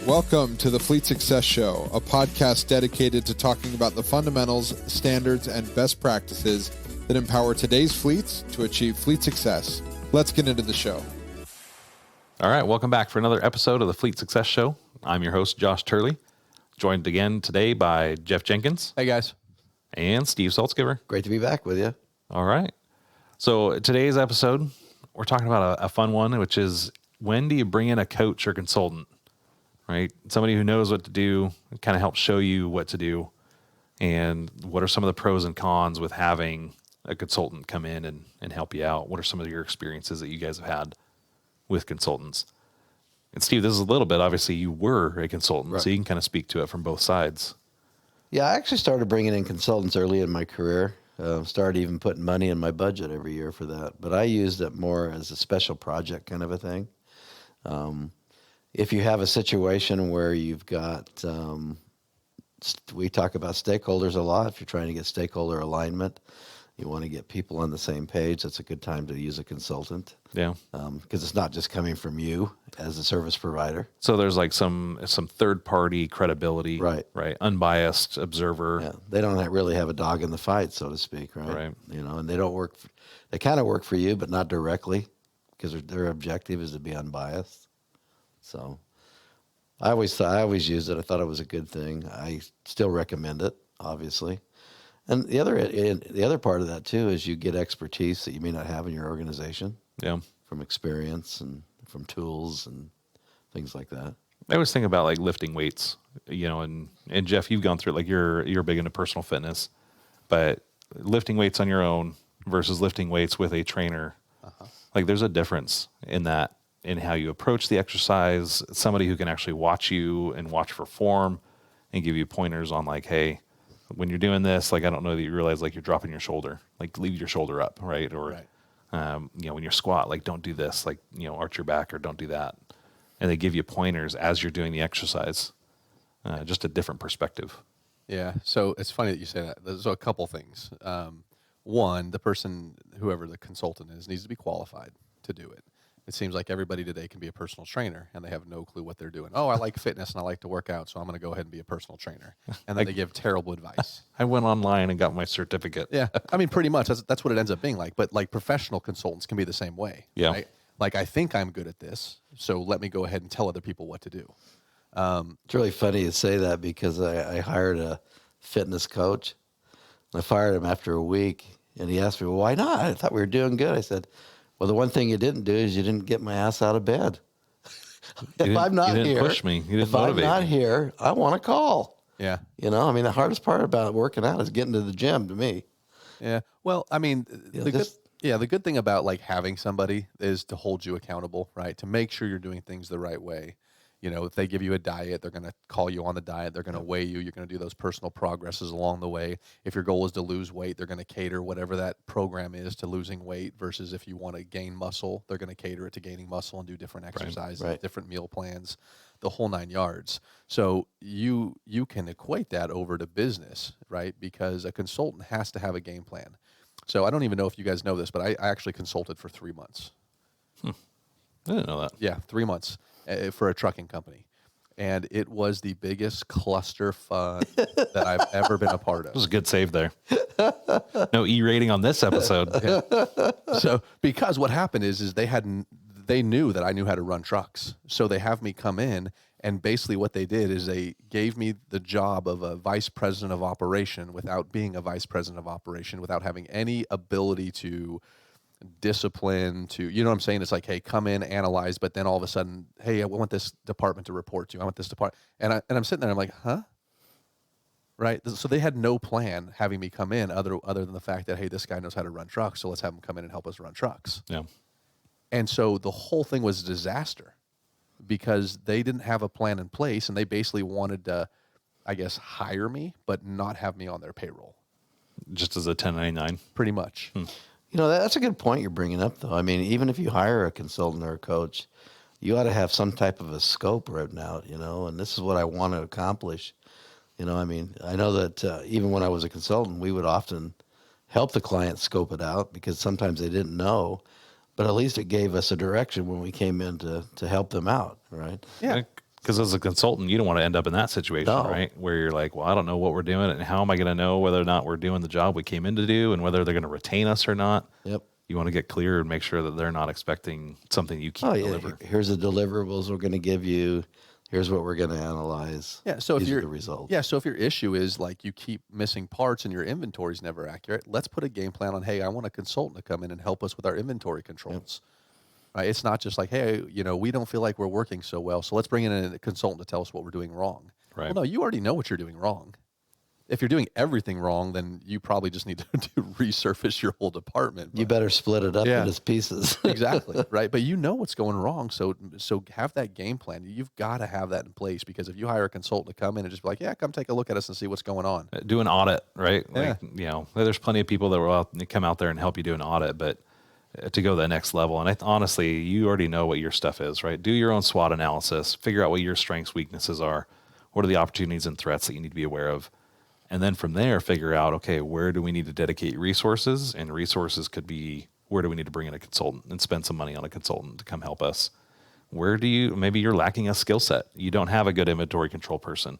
Welcome to the Fleet Success Show, a podcast dedicated to talking about the fundamentals, standards, and best practices that empower today's fleets to achieve fleet success. Let's get into the show. All right, welcome back for another episode of the Fleet Success Show. I'm your host, Josh Turley, joined again today by Jeff Jenkins. Hey, guys. And Steve Saltzgiver. Great to be back with you. All right. So today's episode, we're talking about a fun one, which is when do you bring in a coach or consultant, right? Somebody who knows what to do, kind of helps show you what to do, and what are some of the pros and cons with having a consultant come in and help you out? What are some of your experiences that you guys have had with consultants? And Steve, this is a little bit, obviously you were a consultant, right, so you can kind of speak to it from both sides. Yeah, I actually started bringing in consultants early in my career. Started even putting money in my budget every year for that. But I used it more as a special project kind of a thing. If you have a situation where you've got, we talk about stakeholders a lot. If you're trying to get stakeholder alignment, you want to get people on the same page, that's a good time to use a consultant. Yeah. Because it's not just coming from you as a service provider. So there's like some third-party credibility, right? Unbiased observer. Yeah, they don't really have a dog in the fight, so to speak, right? Right. You know, and they don't work. They kind of work for you, but not directly, because their objective is to be unbiased. So, I always used it. I thought it was a good thing. I still recommend it, obviously. And the other part of that too is you get expertise that you may not have in your organization. Yeah. From experience and from tools and things like that. I always think about like lifting weights, you know, and Jeff, you've gone through, like you're big into personal fitness, but lifting weights on your own versus lifting weights with a trainer, like there's a difference in that, in how you approach the exercise. Somebody who can actually watch you and watch for form and give you pointers on like, hey, when you're doing this, like, I don't know that you realize, like, you're dropping your shoulder, like, leave your shoulder up, right? Or, right. You know, when you're squat, like, don't do this, like, you know, arch your back or don't do that. And they give you pointers as you're doing the exercise, just a different perspective. Yeah. So it's funny that you say that. There's a couple things. One, the person, whoever the consultant is, needs to be qualified to do it. It seems like everybody today can be a personal trainer, and they have no clue what they're doing. Oh, I like fitness, and I like to work out, so I'm going to go ahead and be a personal trainer. And then they give terrible advice. I went online and got my certificate. Yeah, I mean, pretty much. That's what it ends up being like. But, like, professional consultants can be the same way. Yeah. Right? Like, I think I'm good at this, so let me go ahead and tell other people what to do. It's really funny you say that, because I hired a fitness coach. I fired him after a week, and he asked me, well, why not? I thought we were doing good. I said, well, the one thing you didn't do is you didn't get my ass out of bed. If I'm not here, you didn't push me. You didn't motivate me. I'm not here, I want to call. Yeah. You know, I mean, the hardest part about working out is getting to the gym to me. Yeah. Well, I mean, the good thing about like having somebody is to hold you accountable, right? To make sure you're doing things the right way. You know, if they give you a diet, they're going to call you on the diet. They're going to weigh you. You're going to do those personal progresses along the way. If your goal is to lose weight, they're going to cater whatever that program is to losing weight, versus if you want to gain muscle, they're going to cater it to gaining muscle and do different exercises, right. Different meal plans, the whole 9 yards. So you can equate that over to business, right? Because a consultant has to have a game plan. So I don't even know if you guys know this, but I actually consulted for 3 months. I didn't know that. Yeah, 3 months. For a trucking company, and it was the biggest cluster fun that I've ever been a part of. It was a good save there. No E rating on this episode. Yeah. So, because what happened is they knew that I knew how to run trucks, so they have me come in, and basically what they did is they gave me the job of a vice president of operation without being a vice president of operation, without having any ability to discipline, to, you know what I'm saying? It's like, hey, come in, analyze, but then all of a sudden, hey, I want this department to report to you. I want this department. And I'm sitting there, I'm like, huh? Right? So they had no plan having me come in other than the fact that, hey, this guy knows how to run trucks, so let's have him come in and help us run trucks. Yeah. And so the whole thing was a disaster, because they didn't have a plan in place, and they basically wanted to, I guess, hire me, but not have me on their payroll. Just as a 1099? Pretty much. You know, that's a good point you're bringing up, though. I mean, even if you hire a consultant or a coach, you ought to have some type of a scope written out, you know, and this is what I want to accomplish. You know, I mean, I know that even when I was a consultant, we would often help the client scope it out, because sometimes they didn't know, but at least it gave us a direction when we came in to help them out, right? Yeah. Because as a consultant, you don't want to end up in that situation, No. right? Where you're like, well, I don't know what we're doing, and how am I going to know whether or not we're doing the job we came in to do, and whether they're going to retain us or not. Yep. You want to get clear and make sure that they're not expecting something you can't deliver. Here's the deliverables we're going to give you. Here's what we're going to analyze. Yeah. So if These are your the results. yeah, so if your issue is like you keep missing parts and your inventory is never accurate, let's put a game plan on. Hey, I want a consultant to come in and help us with our inventory controls. Right? It's not just like, hey, we don't feel like we're working so well, so let's bring in a consultant to tell us what we're doing wrong. Right. Well, no, you already know what you're doing wrong. If you're doing everything wrong, then you probably just need to resurface your whole department. You better split it up Yeah. into pieces. Exactly, right? But you know what's going wrong, so have that game plan. You've got to have that in place, because if you hire a consultant to come in and just be like, yeah, come take a look at us and see what's going on. Do an audit, right? Yeah. Like, there's plenty of people that will come out there and help you do an audit, but to go to the next level. And honestly, you already know what your stuff is, right? Do your own SWOT analysis, figure out what your strengths, weaknesses are. What are the opportunities and threats that you need to be aware of? And then from there, figure out, okay, where do we need to dedicate resources? And resources could be, where do we need to bring in a consultant and spend some money on a consultant to come help us? Maybe you're lacking a skill set. You don't have a good inventory control person,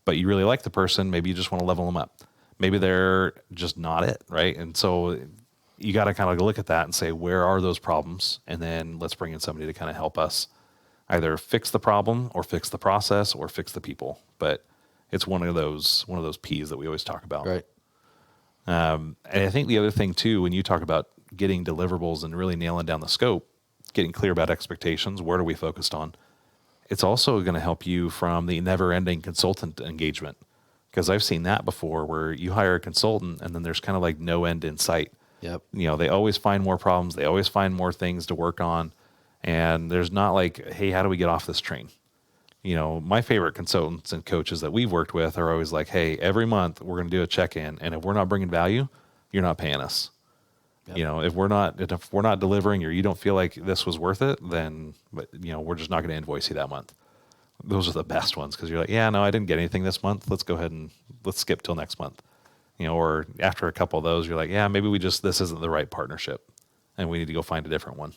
but you really like the person. Maybe you just want to level them up. Maybe they're just not it, right? And so you got to kind of look at that and say, where are those problems? And then let's bring in somebody to kind of help us either fix the problem or fix the process or fix the people. But it's one of those P's that we always talk about. Right. And I think the other thing too, when you talk about getting deliverables and really nailing down the scope, getting clear about expectations, what are we focused on? It's also going to help you from the never-ending consultant engagement, because I've seen that before, where you hire a consultant and then there's kind of like no end in sight. Yep. They always find more problems. They always find more things to work on. And there's not like, hey, how do we get off this train? My favorite consultants and coaches that we've worked with are always like, hey, every month we're going to do a check-in, and if we're not bringing value, you're not paying us. Yep. If we're not delivering, or you don't feel like this was worth it, then we're just not going to invoice you that month. Those are the best ones, because you're like, yeah, no, I didn't get anything this month. Let's go ahead and let's skip till next month. Or after a couple of those, you're like, yeah, maybe this isn't the right partnership, and we need to go find a different one.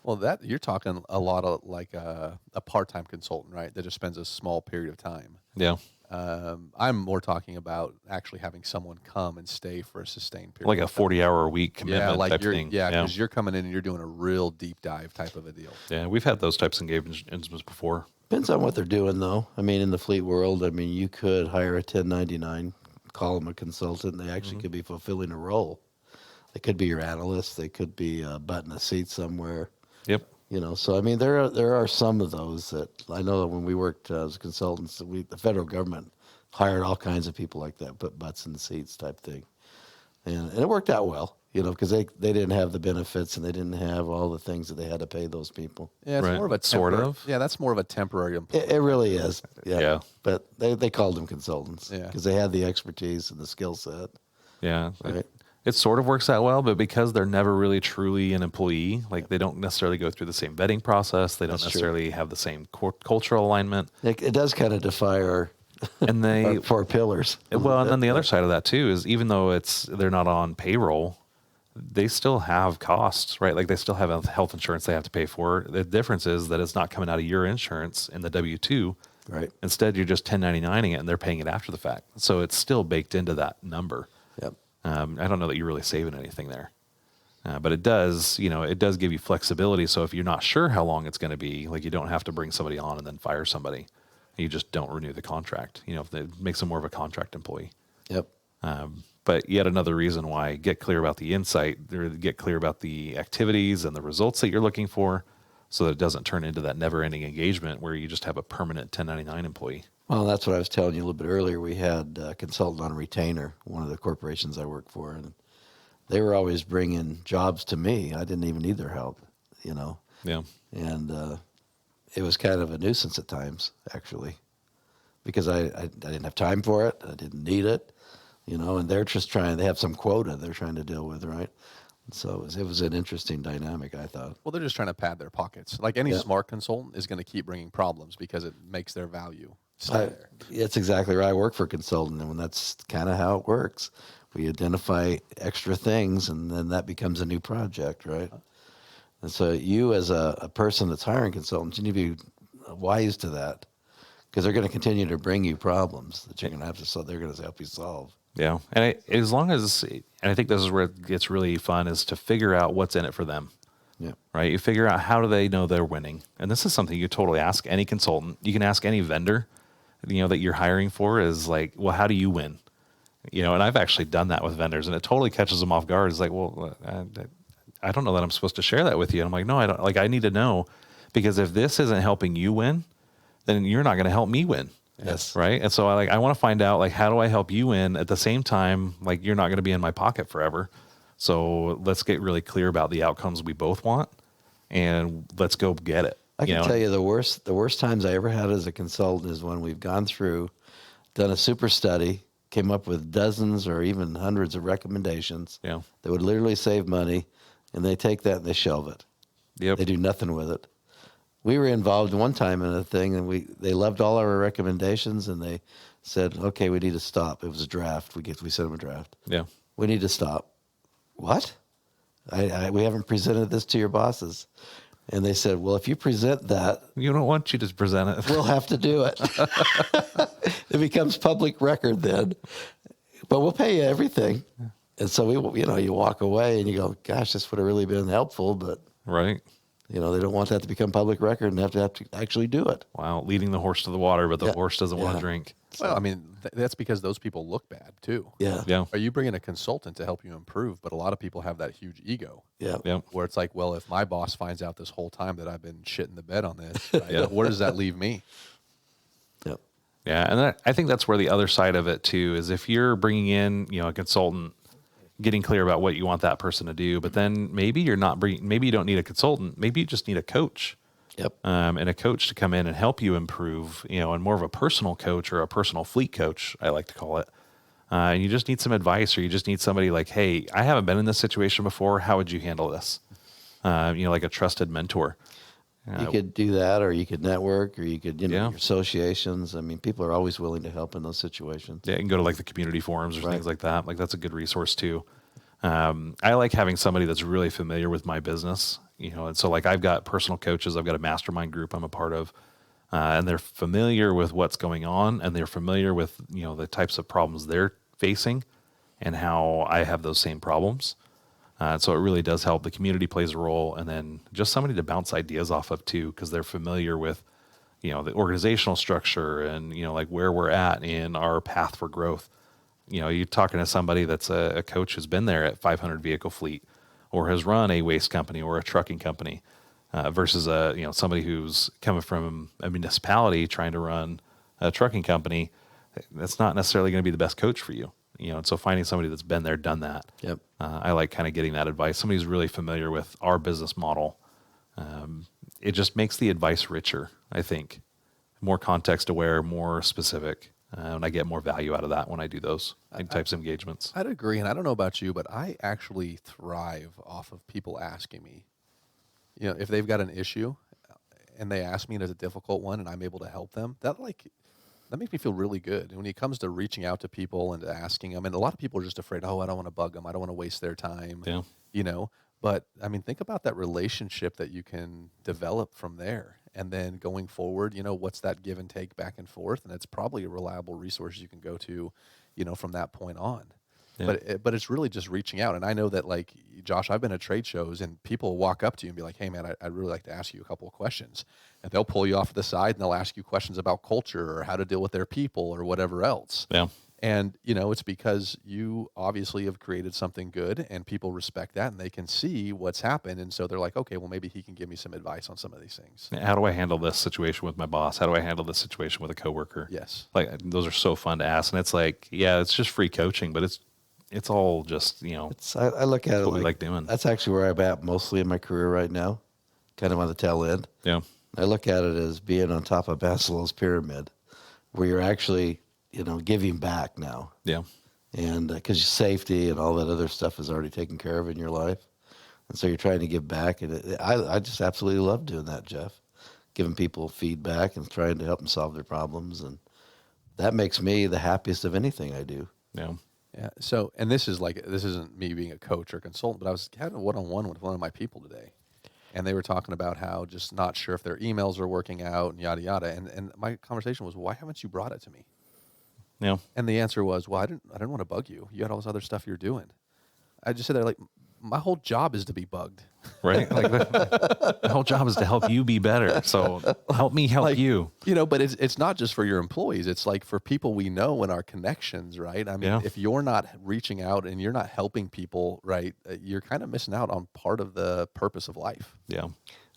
Well, that you're talking a lot of like a part-time consultant, right? That just spends a small period of time. Yeah. I'm more talking about actually having someone come and stay for a sustained period. Like a 40-hour a week commitment type thing. Yeah, because you're coming in and you're doing a real deep dive type of a deal. Yeah, we've had those types of engagements before. Depends on what they're doing, though. I mean, in the fleet world, you could hire a 1099, call them a consultant, and they actually could be fulfilling a role. They could be your analyst. They could be butting a seat somewhere. Yep. So there are some of those that I know that when we worked as consultants, the federal government hired all kinds of people like that, put butts in the seats type thing, and it worked out well, because they didn't have the benefits and they didn't have all the things that they had to pay those people. Yeah, it's Right. more of a Sort of. Yeah, that's more of a temporary employee. It really is. Yeah. But they called them consultants Yeah. because they had the expertise and the skill set. Yeah. Right. It sort of works out well, but because they're never really truly an employee, like they don't necessarily go through the same vetting process. They don't That's true. necessarily have the same cultural alignment. It does kind of defy our And they, our four pillars. well, and then the other side of that too is, even though they're not on payroll, they still have costs, right? Like they still have health insurance they have to pay for. The difference is that it's not coming out of your insurance in the W-2. Right. Instead, you're just 1099ing it, and they're paying it after the fact. So it's still baked into that number. Yep. I don't know that you're really saving anything there, but it does give you flexibility. So if you're not sure how long it's going to be, like you don't have to bring somebody on and then fire somebody. You just don't renew the contract. It makes them more of a contract employee. Yep. But yet another reason why get clear about the insight, or get clear about the activities and the results that you're looking for, so that it doesn't turn into that never-ending engagement where you just have a permanent 1099 employee. Well, that's what I was telling you a little bit earlier. We had a consultant on retainer, one of the corporations I work for, and they were always bringing jobs to me. I didn't even need their help, Yeah. And it was kind of a nuisance at times, actually, because I didn't have time for it. I didn't need it, and they're just they have some quota they're trying to deal with, right? So it was an interesting dynamic, I thought. Well, they're just trying to pad their pockets. Like any smart consultant is going to keep bringing problems because it makes their value stay there. That's exactly right. I work for a consultant, and that's kind of how it works. We identify extra things, and then that becomes a new project, right? And so you, as a person that's hiring consultants, you need to be wise to that, because they're going to continue to bring you problems that you're going to have to solve. They're going to help you solve. Yeah. And as long as, and I think this is where it gets really fun, is to figure out what's in it for them. Yeah. Right. You figure out, how do they know they're winning? And this is something you totally ask any consultant. You can ask any vendor, that you're hiring for, is like, well, how do you win? And I've actually done that with vendors, and it totally catches them off guard. It's like, well, I don't know that I'm supposed to share that with you. And I'm like, no, I don't. Like, I need to know, because if this isn't helping you win, then you're not going to help me win. Yes. Right. And so I want to find out, like, how do I help you win at the same time? Like, you're not going to be in my pocket forever. So let's get really clear about the outcomes we both want, and let's go get it. I can tell you the worst times I ever had as a consultant is when we've gone through, done a super study, came up with dozens or even hundreds of recommendations that would literally save money, and they take that and they shelve it. Yep. They do nothing with it. We were involved one time in a thing, and they loved all our recommendations, and they said, okay, we need to stop. It was a draft. We sent them a draft. Yeah. We need to stop. What? We haven't presented this to your bosses. And they said, well, if you present that, You don't want you to present it. we'll have to do it. It becomes public record then, but we'll pay you everything. And so you walk away and you go, gosh, this would have really been helpful, but Right. they don't want that to become public record and have to actually do it. Wow. Leading the horse to the water, but the horse doesn't want Yeah. to drink. Well, I mean, that's because those people look bad too. Yeah. Yeah. Are you bringing a consultant to help you improve? But a lot of people have that huge ego Yeah. Yeah. where it's like, well, if my boss finds out this whole time that I've been shitting the bed on this, right, where does that leave me? Yep. Yeah. And I think that's where the other side of it too is, if you're bringing in, a consultant, getting clear about what you want that person to do, but then maybe you don't need a consultant. Maybe you just need a coach. Yep. And a coach to come in and help you improve, and more of a personal coach, or a personal fleet coach, I like to call it. And you just need some advice, or you just need somebody like, hey, I haven't been in this situation before. How would you handle this? Like a trusted mentor. You could do that, or you could network, or you could, Yeah. your associations. I mean, people are always willing to help in those situations. Yeah, you can go to like the community forums or Right. things like that. Like, that's a good resource too. I like having somebody that's really familiar with my business, and so like I've got personal coaches, I've got a mastermind group I'm a part of, and they're familiar with what's going on, and they're familiar with, the types of problems they're facing and how I have those same problems. So it really does help. The community plays a role, and then just somebody to bounce ideas off of too, because they're familiar with, the organizational structure and, like where we're at in our path for growth. You're talking to somebody that's a coach who's been there at 500 vehicle fleet, or has run a waste company or a trucking company, versus somebody who's coming from a municipality trying to run a trucking company. That's not necessarily going to be the best coach for you. And so finding somebody that's been there, done that. Yep. I like kind of getting that advice. Somebody who's really familiar with our business model. It just makes the advice richer, I think. More context aware, more specific. And I get more value out of that when I do those types of engagements. I'd agree, and I don't know about you, but I actually thrive off of people asking me. If they've got an issue and they ask me and it's a difficult one and I'm able to help them, that makes me feel really good. And when it comes to reaching out to people and asking them, and a lot of people are just afraid, oh, I don't want to bug them. I don't want to waste their time. Yeah. But I mean, think about that relationship that you can develop from there. And then going forward, what's that give and take back and forth? And it's probably a reliable resource you can go to, from that point on. Yeah. But it's really just reaching out. And I know that, like, Josh, I've been at trade shows and people walk up to you and be like, hey, man, I'd really like to ask you a couple of questions. And they'll pull you off to the side and they'll ask you questions about culture or how to deal with their people or whatever else. Yeah. And, it's because you obviously have created something good and people respect that and they can see what's happened. And so they're like, okay, well, maybe he can give me some advice on some of these things. How do I handle this situation with my boss? How do I handle this situation with a coworker? Yes. Like, those are so fun to ask. And it's like, yeah, it's just free coaching, but it's all just, I look at it what we like doing. That's actually where I'm at mostly in my career right now, kind of on the tail end. Yeah. I look at it as being on top of Maslow's pyramid, where you're actually, giving back now. Yeah. And because safety and all that other stuff is already taken care of in your life. And so you're trying to give back. And I just absolutely love doing that, Jeff, giving people feedback and trying to help them solve their problems. And that makes me the happiest of anything I do. Yeah. Yeah. So, and this isn't me being a coach or consultant, but I was having a one-on-one with one of my people today. and they were talking about how just not sure if their emails are working out and yada yada. And my conversation was, why haven't you brought it to me? Yeah. And the answer was, well, I didn't want to bug you. You had all this other stuff you're doing. I just said, like, my whole job is to be bugged. Right. Like the whole job is to help you be better. So help me help you. But it's not just for your employees. It's like for people we know and our connections, right? I mean, if you're not reaching out and you're not helping people, right, you're kind of missing out on part of the purpose of life. Yeah.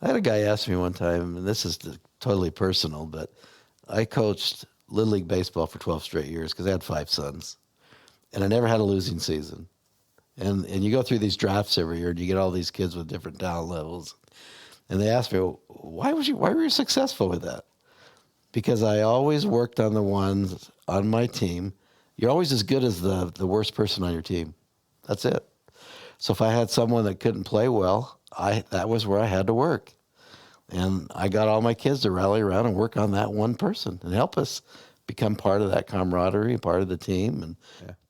I had a guy ask me one time, and this is totally personal, but I coached Little League baseball for 12 straight years because I had 5 sons, and I never had a losing season. And you go through these drafts every year, and you get all these kids with different talent levels. And they asked me, why were you successful with that? Because I always worked on the ones on my team. You're always as good as the worst person on your team. That's it. So if I had someone that couldn't play well, that was where I had to work. And I got all my kids to rally around and work on that one person and help us become part of that camaraderie, part of the team. And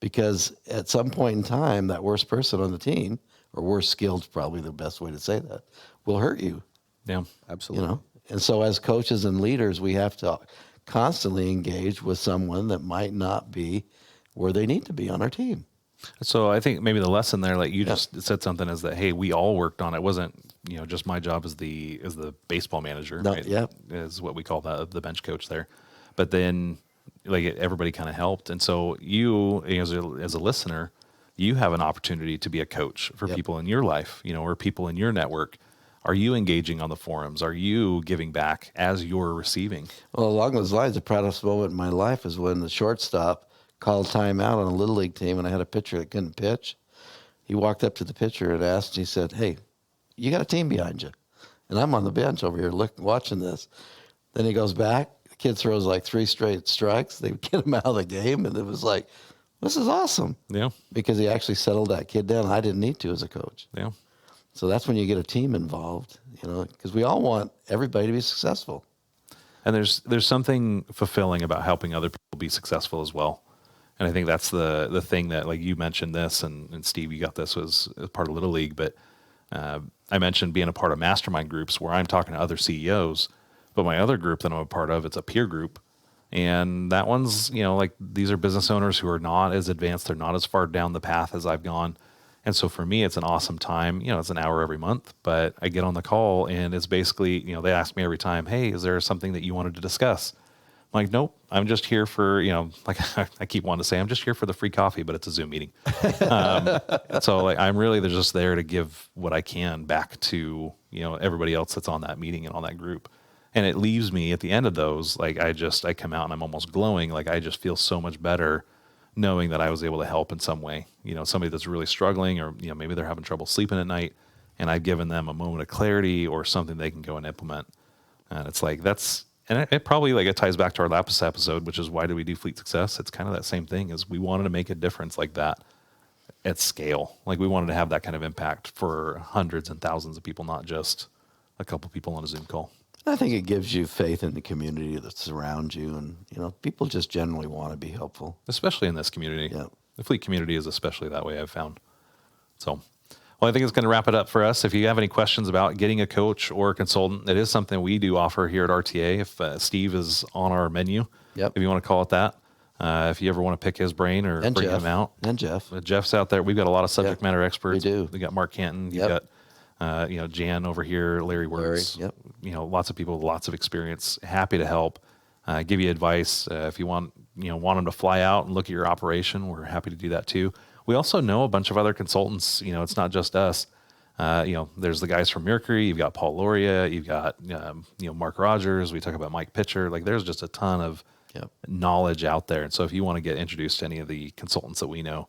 because at some point in time, that worst person on the team, or worst skilled is probably the best way to say that, will hurt you. Yeah, absolutely. And so as coaches and leaders, we have to constantly engage with someone that might not be where they need to be on our team. So I think maybe the lesson there, like you just said something, is that, hey, we all worked on it. It wasn't, just my job as the baseball manager, right? Is what we call the bench coach there. But then like everybody kind of helped. And so you, as a listener, you have an opportunity to be a coach for people in your life, or people in your network. Are you engaging on the forums? Are you giving back as you're receiving? Well, along those lines, the proudest moment in my life is when the shortstop called timeout on a Little League team, and I had a pitcher that couldn't pitch. He walked up to the pitcher and asked, he said, hey, you got a team behind you. And I'm on the bench over here watching this. Then he goes back. The kid throws like 3 straight strikes. They get him out of the game, and it was like, this is awesome. Yeah. Because he actually settled that kid down. I didn't need to as a coach. Yeah. So that's when you get a team involved, because we all want everybody to be successful. And there's something fulfilling about helping other people be successful as well. And I think that's the thing that, like you mentioned this, and Steve, you got this was part of Little League, but I mentioned being a part of mastermind groups where I'm talking to other CEOs, but my other group that I'm a part of, it's a peer group. And that one's, like these are business owners who are not as advanced. They're not as far down the path as I've gone. And so for me, it's an awesome time. It's an hour every month, but I get on the call and it's basically, they ask me every time, hey, is there something that you wanted to discuss? I'm like, nope, I'm just here for, like I keep wanting to say, I'm just here for the free coffee, but it's a Zoom meeting. So like, I'm really just there to give what I can back to, everybody else that's on that meeting and on that group. And it leaves me at the end of those, like I come out and I'm almost glowing. Like I just feel so much better knowing that I was able to help in some way, somebody that's really struggling, or, maybe they're having trouble sleeping at night, and I've given them a moment of clarity or something they can go and implement. And it's like, and it probably it ties back to our last episode, which is why do we do Fleet Success? It's kind of that same thing, is we wanted to make a difference like that at scale. Like we wanted to have that kind of impact for hundreds and thousands of people, not just a couple people on a Zoom call. I think it gives you faith in the community that surrounds you, and people just generally want to be helpful, especially in this community. Yeah. The fleet community is especially that way, I've found. So, well, I think it's going to wrap it up for us. If you have any questions about getting a coach or a consultant, it is something we do offer here at RTA. If Steve is on our menu, if you want to call it that, if you ever want to pick his brain or bring him out, and Jeff's out there. We've got a lot of subject matter experts. We do. We got Mark Canton. You've got Jan over here, Larry Works, lots of people with lots of experience, happy to help, give you advice. If you want them to fly out and look at your operation, we're happy to do that too. We also know a bunch of other consultants. It's not just us. There's the guys from Mercury. You've got Paul Loria. You've got, Mark Rogers. We talk about Mike Pitcher. Like there's just a ton of knowledge out there. And so if you want to get introduced to any of the consultants that we know,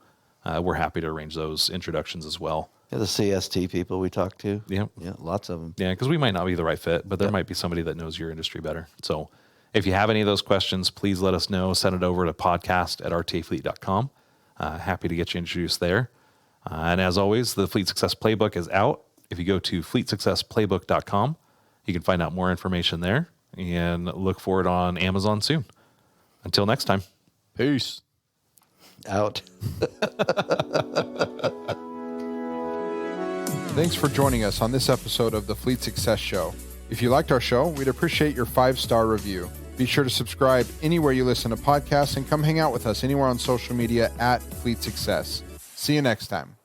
we're happy to arrange those introductions as well. Yeah, the CST people we talk to. Yeah, lots of them. Yeah, because we might not be the right fit, but there might be somebody that knows your industry better. So if you have any of those questions, please let us know. Send it over to podcast@rtafleet.com. Happy to get you introduced there. And as always, the Fleet Success Playbook is out. If you go to fleetsuccessplaybook.com, you can find out more information there and look for it on Amazon soon. Until next time. Peace. Out. Thanks for joining us on this episode of the Fleet Success Show. If you liked our show, we'd appreciate your 5-star review. Be sure to subscribe anywhere you listen to podcasts and come hang out with us anywhere on social media at Fleet Success. See you next time.